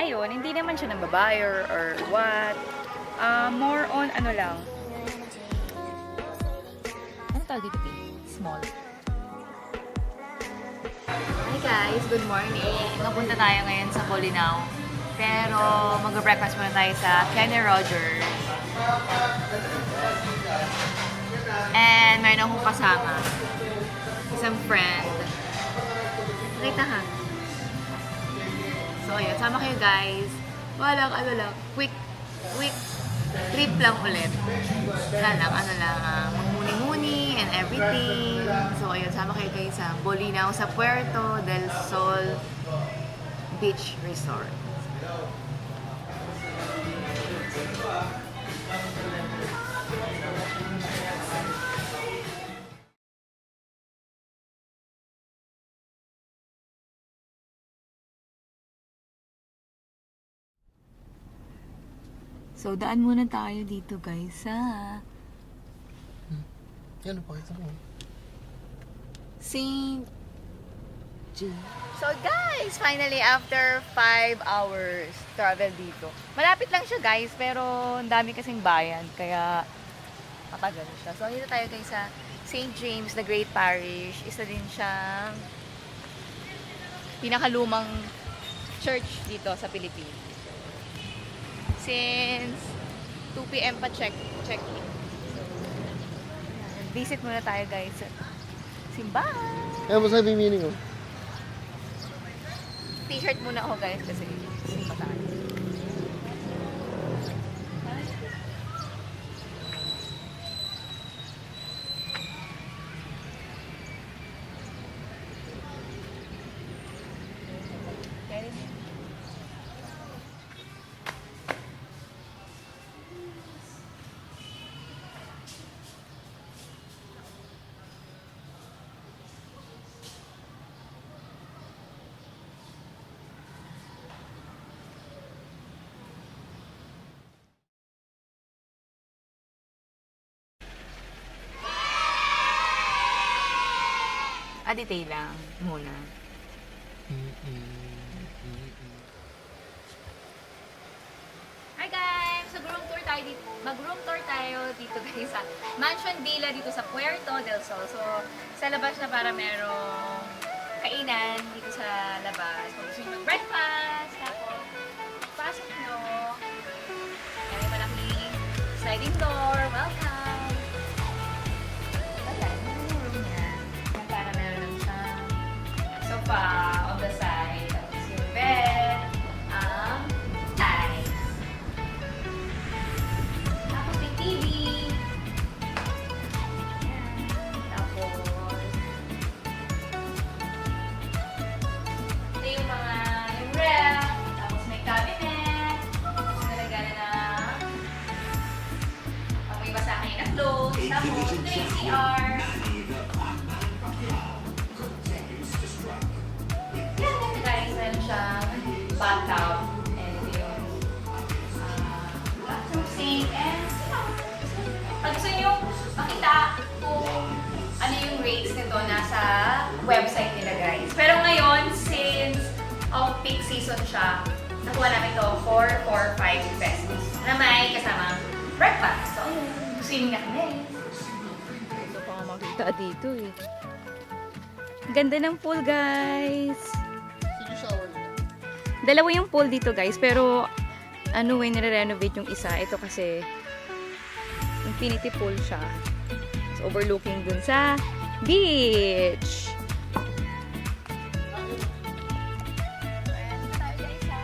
ayun, hindi naman siya ng babae or what. More on ano lang. Ano tawag dito, P? Small. Hi guys, good morning. Napunta tayo ngayon sa Bolinao. Pero mag-breakfast muna tayo sa Kenny Rogers. And mayroon akong kasama. Isang friend. Nakita ha? So ayun, sama kayo guys. Walang ano lang, quick trip lang ulit. Magmuni-muni and everything. So ayun, sama kayo guys sa Bolinao sa Puerto del Sol Beach Resort. So, daan muna tayo dito guys sa Yan, pakita mo. St. James. So guys, finally after 5 hours travel dito. Malapit lang siya guys, pero ang dami kasing bayan, kaya matagal siya. So dito tayo guys sa St. James, the Great Parish. Isa din siyang pinakalumang church dito sa Pilipinas. Since 2 PM pa check-in. So, visit muna tayo guys sa simbahan. Kaya mo sabi meaning oh. T-shirt muna ako guys kasi simba tayo. Detail lang muna. Hi guys! Mag-room tour tayo dito. Mag-room tour tayo dito guys sa Mansion Villa dito sa Puerto del Sol. So, sa labas na para merong kainan dito sa labas. Kung gusto nyo mag-breakfast, tapos pasok nyo. May malaking sliding door. Welcome! Ayan, yung room niya. Para meron lang siyang sofa on the side. Tapos yung bed. Tiles. Tapos may TV. Ayan. Tapos ito yung yung ref. Tapos may cabinet. Nalagyan na may basahin na clothes. Tapos ito yung CR. Guys, meron siyang bathtub and yung bathroom sink and pag gusto nyo makita kung ano yung rates nito nasa website nila guys. Pero ngayon, since off-peak season siya, nakuha namin ito for 4-5 pesos na may kasama breakfast. So, gusto nyo na kami. Ito pa nga makita dito eh. Ganda ng pool guys. Sige, shower niya. Dalawa yung pool dito guys, pero ano nire-renovate yung isa. Ito kasi infinity pool siya. So, overlooking dun sa beach. Ayan, dito tayo guys sa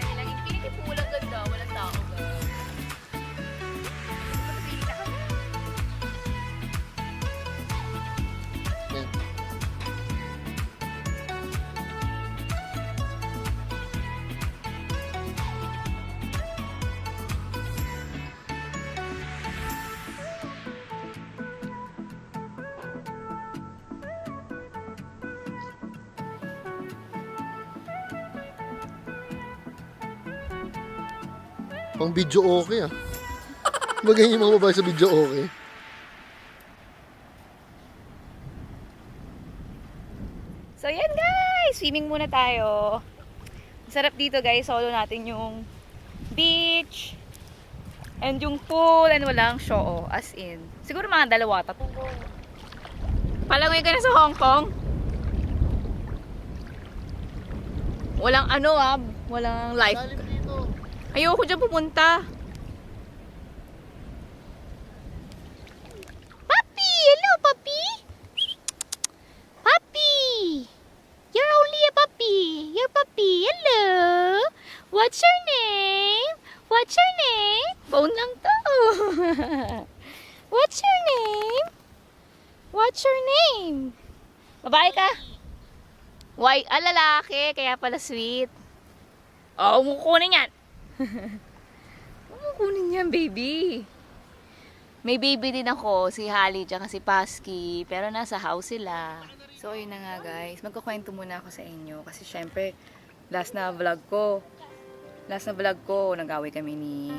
kanilang infinity pool. Ang ganda, walang tao guys. Pili na kami. Yan. Pang video okay ah. Magaling yung mga babae sa video okay. So yan guys, swimming muna tayo. Sarap dito guys, solo natin yung beach and yung pool and walang show, as in. Siguro mga dalawa, tatlo. Palangoy ka na sa Hong Kong? Walang ano walang life. Lalim dito. Ayoko dyan pumunta. Papi! Hello, Papi! Papi! You're only a puppy. You're Papi. Hello! What's your name? What's your name? Phone lang to. What's your name? What's your name? Babae ka? Why? Lalaki. Kaya pala sweet. Oh, umukunin yan. Umukunin yan, baby. May baby din ako, si Holly, tsaka si Pasky. Pero nasa house sila. So, yun na nga guys. Magkukwento muna ako sa inyo. Kasi syempre, last na vlog ko, nag-away kami ni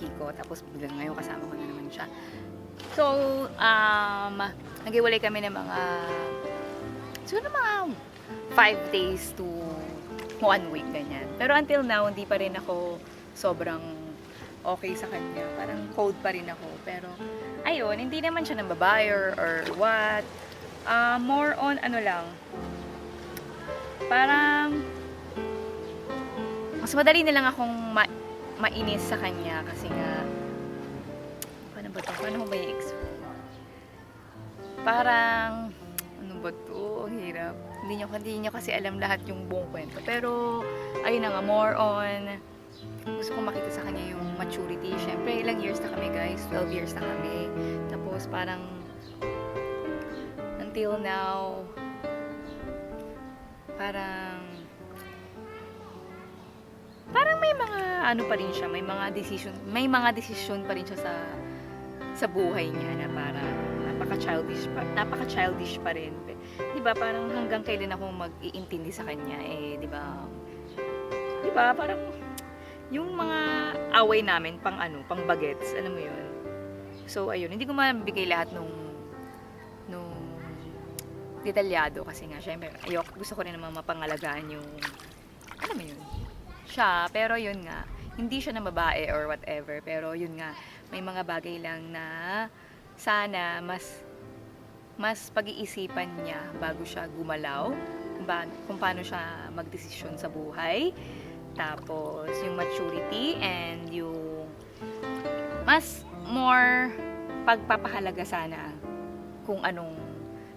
Kiko. Tapos biglang ngayon kasama ko na naman siya. So, nag-iwalay kami ng mga, siguro mga 5 days to 1 week, ganyan. Pero until now, hindi pa rin ako sobrang okay sa kanya. Parang cold pa rin ako. Pero, ayun, hindi naman siya ng babae or what. More on, ano lang, parang, mas madali na lang akong mainis sa kanya kasi nga, paano ba ito? Paano ko ba i-explain? Parang, ano ba ito? Ang hirap. Hindi nyo kasi alam lahat yung buong kwento. Pero, ayun na nga, more on, gusto kong makita sa kanya yung maturity. Siyempre, ilang years na kami guys, 12 years na kami. Tapos parang, until now, parang may mga ano pa rin siya, may mga decision pa rin siya sa buhay niya na parang napaka-childish pa rin. 'Di ba? Parang hanggang kailan ako mag-iintindi sa kanya di ba? 'Di ba? Parang yung mga away namin pang bagets, alam mo 'yun. So ayun, hindi ko mabigay lahat nung detalyado kasi nga syempre gusto ko rin naman mapangalagaan yung alam mo yun siya, pero yun nga hindi siya na babae or whatever, pero yun nga may mga bagay lang na sana mas pag-iisipan niya bago siya gumalaw kung paano siya magdesisyon sa buhay, tapos yung maturity and yung mas more pagpapahalaga sana kung anong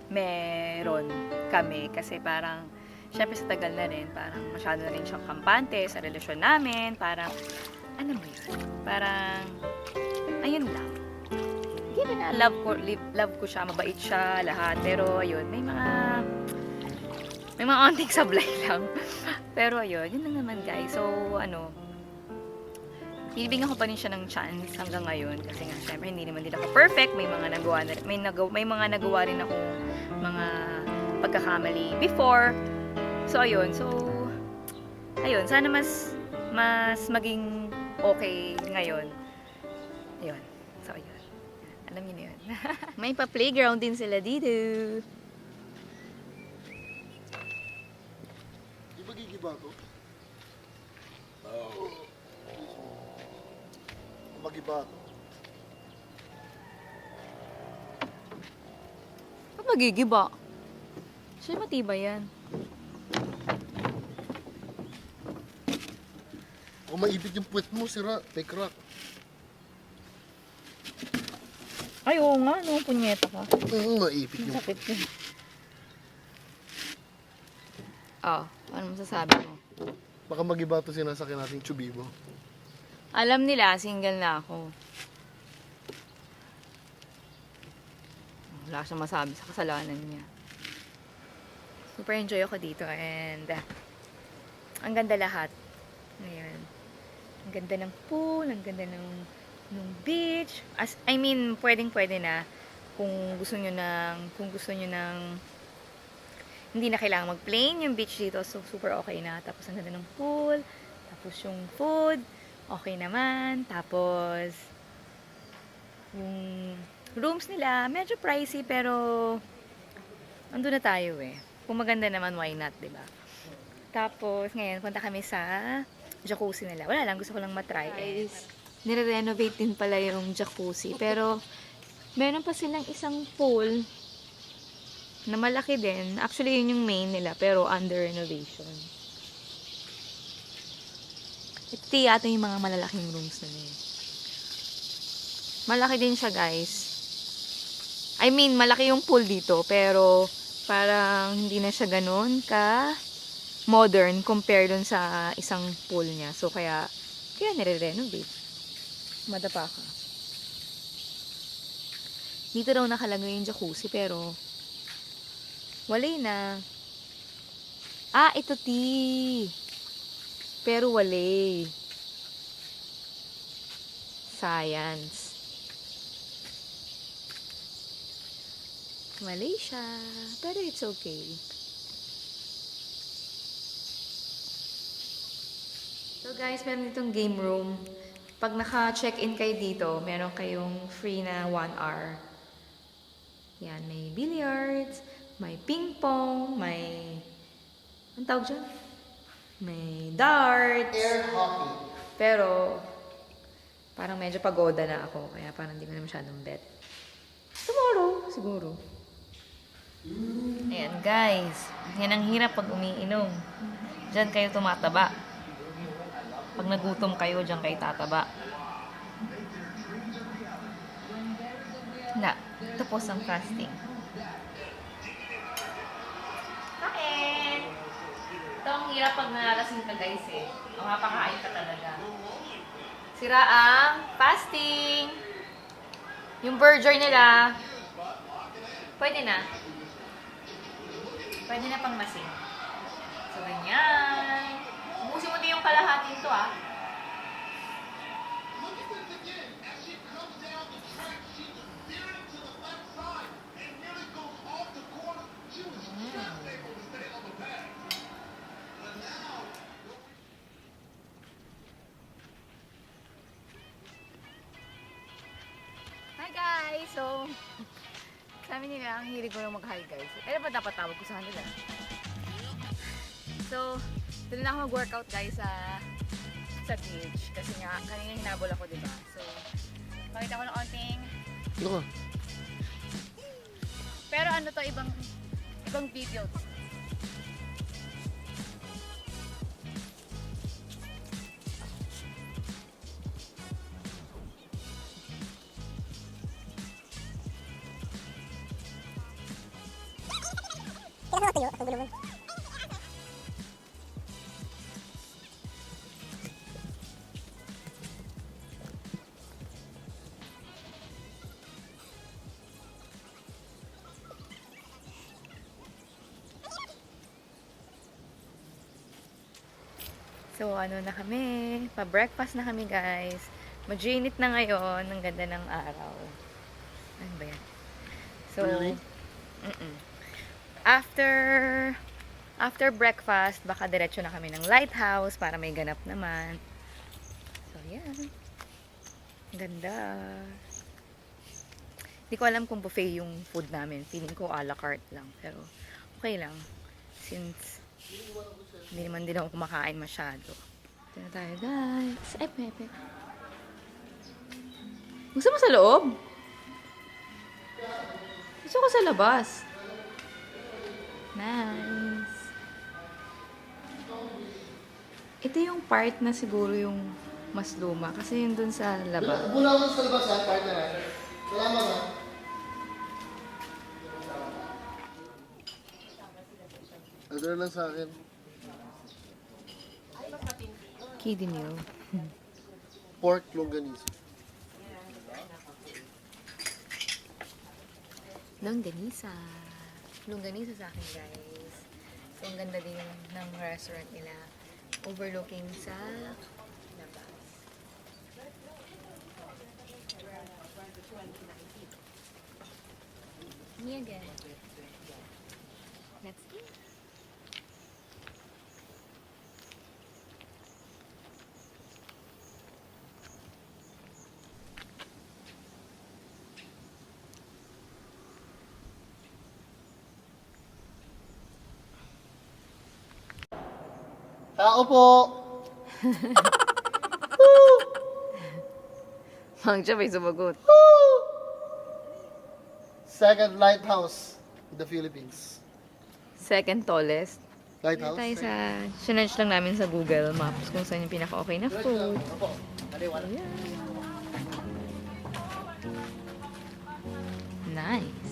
meron kami, kasi parang syempre sa tagal na rin parang masyado na rin siyang kampante sa relasyon namin, parang ano mo yun, parang ayun lang, hindi na love ko siya, mabait siya lahat, pero ayun may mga onting sablay lang. Pero ayun, yun lang naman guys. So binibigyan ko pa rin siya ng chance hanggang ngayon kasi nga syempre hindi naman din ako perfect, may mga nagawa rin ako mga pagkakamali before. So ayun, sana mas maging okay ngayon. Ayun. So ayun. Alam niyo na yun. May pa-playground din sila dito. Di ba gigiba to? Magiba to. Ba't magigiba? Siya matibay yan. Kung maipit yung puwet mo, sira, may crack. Ay, oo nga, no, punyeta ka. Maipit yung Sakit yun. Ano masasabi mo? Baka magiba to sinasakyan nating Chubibo. Alam nila, single na ako. Wala siyang masabi sa kasalanan niya. Super enjoy ako dito and ang ganda lahat. Ngayon. Ang ganda ng pool, ang ganda ng beach. Pwedeng-pwede na kung gusto nyo ng hindi na kailangan mag-plane yung beach dito. So, super okay na. Tapos, ang ganda ng pool. Tapos, yung food, okay naman. Tapos, yung rooms nila, medyo pricey, pero andun na tayo eh. Kung maganda naman, why not, diba? Tapos, ngayon, punta kami sa jacuzzi nila. Wala lang, gusto ko lang matry. Guys, nire-renovate din pala yung jacuzzi. Pero, meron pa silang isang pool na malaki din. Actually, yun yung main nila, pero under renovation. Ito yata yung mga malalaking rooms na yun. Malaki din siya, guys. I mean, malaki yung pool dito, pero parang hindi na siya ganun ka modern compare dun sa isang pool niya. So, kaya nire-renovate. Madapa ka. Dito daw nakalagay yung jacuzzi, pero wala na. Ah, ito pero wala. Science. Malaysia. Pero it's okay. So guys, meron ditong game room. Pag naka-check-in kayo dito, meron kayong free na 1 hour. Yan, may billiards, may ping pong, may... Anong tawag dyan? May darts. Air hockey. Pero, parang medyo pagoda na ako, kaya parang hindi ko na masyadong bet. Tomorrow, siguro. Ayan guys, yan ang hirap pag umiinom. Diyan kayo tumataba. Pag nagutom kayo, diyan kayo tataba. Na, tapos ang fasting. Kain! Ito ang hirap pag nalalasing ka guys eh. Mapakain ka talaga. Sira ang fasting. Yung burger nila, pwede na. Pwede na pang masing. So, ganyan. Ubusin mo din yung kalahatin to, ah. Hi guys! So, sabi nila, ang hilig ko lang mag-hi guys. Kaya ba dapat tawag ko sa kanila? So, doon na ako mag-workout guys sa beach. Kasi nga, kanina hinabol ako, diba? So, pakita ko ng onting. Ano ka? Pero ano to, ibang video. So, ano na kami? Pa-breakfast na kami, guys. Mag-init na ngayon. Ang ganda ng araw. Ano ba yan? So, Really? After breakfast, baka diretso na kami ng lighthouse para may ganap naman. So, yan. Ganda. Hindi ko alam kung buffet yung food namin. Feeling ko a la carte lang. Pero, okay lang. Since hindi naman din ako kumakain masyado. Ito na tayo, guys. Ay, pepe. Gusto mo sa loob? Gusto ko sa labas. Nice. Ito yung part na siguro yung mas luma. Kasi yun dun sa labas. Bulawan sa labas ha, partner ha. Salamat ha. Order lang sa akin. Kiddie meal. Pork longganisa. Longganisa. Longganisa sa akin, guys. So, ang ganda din ng restaurant nila. Overlooking sa labas. Yeah, guys. Let's eat. Tao po! Mang siya may sumagot. Second lighthouse in the Philippines. Second tallest. Lighthouse? Tayo sa, sinerch lang namin sa Google Maps kung saan yung pinaka-okay na food. Opo. Kaliwa lang. Nice.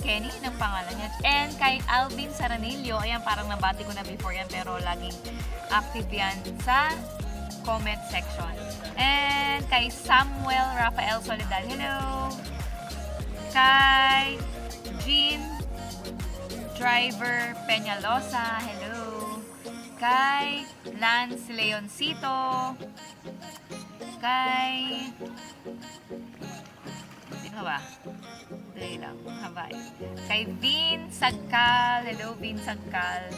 Kenny ng pangalan niya. And kay Alvin Saranillo, ayan parang nabati ko na before yan pero laging active yan sa comment section. And kay Samuel Rafael Soledad, hello! Kay Jean Driver Peñalosa, hello! Kay Lance Leoncito, kay... Sino ba? Dali lang, habay. Kay Vin Sagkal. Hello, Vin Sagkal.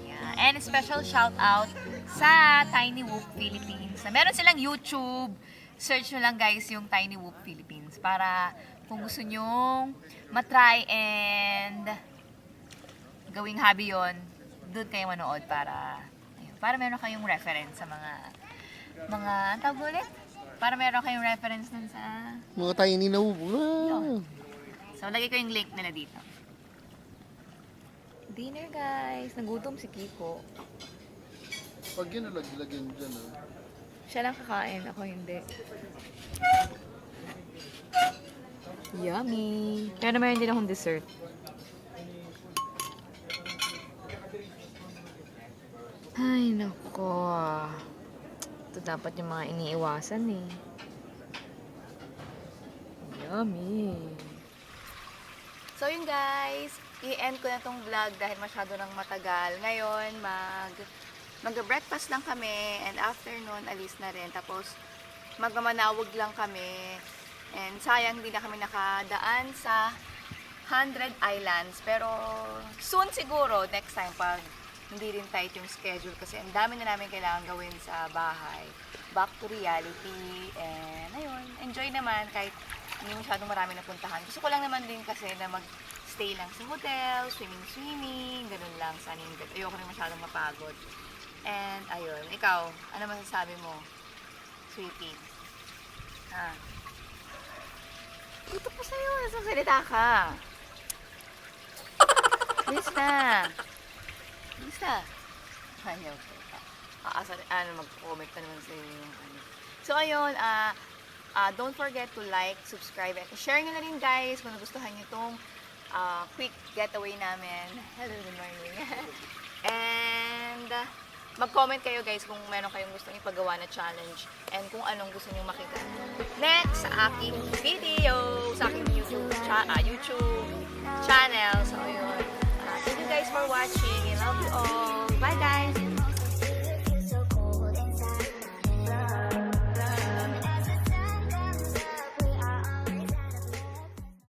Yeah. And special shout out sa Tiny Whoop Philippines. Meron silang YouTube. Search nyo lang guys yung Tiny Whoop Philippines para kung gusto nyong matry and gawing hobby yon, doon kayo manood para meron kayong reference sa mga ang tawag ulit? Para meron kayong reference dun sa Mga tiny na Ito. So, lagay ko yung link nila dito. Dinner, guys. Nagutom si Kiko. Pag yun lagyan dyan, ah. Siya lang kakain. Ako hindi. Yummy! Pero meron din akong dessert. Ay, nako. Ito dapat yung mga iniiwasan eh. Yummy! So yun guys, i-end ko na tong vlog dahil masyado nang matagal. Ngayon, mag-breakfast lang kami and after nun, alis na rin. Tapos, magmamanawag lang kami. And sayang, hindi na kami nakadaan sa 100 Islands. Pero, soon siguro, next time, pag hindi rin tight yung schedule kasi ang dami na namin kailangan gawin sa bahay. Back to reality, and ayun, enjoy naman kahit hindi masyadong marami napuntahan. Gusto ko lang naman din kasi na mag-stay lang sa hotel, swimming, ganun lang, sunning bed. Ayoko rin masyadong mapagod. And ayun, ikaw, ano masasabi mo, sweetie? Ha? Ito po sa'yo, nasa salita ka. Bilis na. Bilis na. Ayaw ko. Mag-comment na naman sa yung ano. So, ayun, don't forget to like, subscribe, and share nyo na rin guys kung nagustuhan nyo itong quick getaway namin. Hello, good morning. And mag-comment kayo guys kung meron kayong gustong ipagawa na challenge and kung anong gusto nyo makita next sa aking video, sa aking YouTube channel. So, ayun. Thank you guys for watching. I love you all.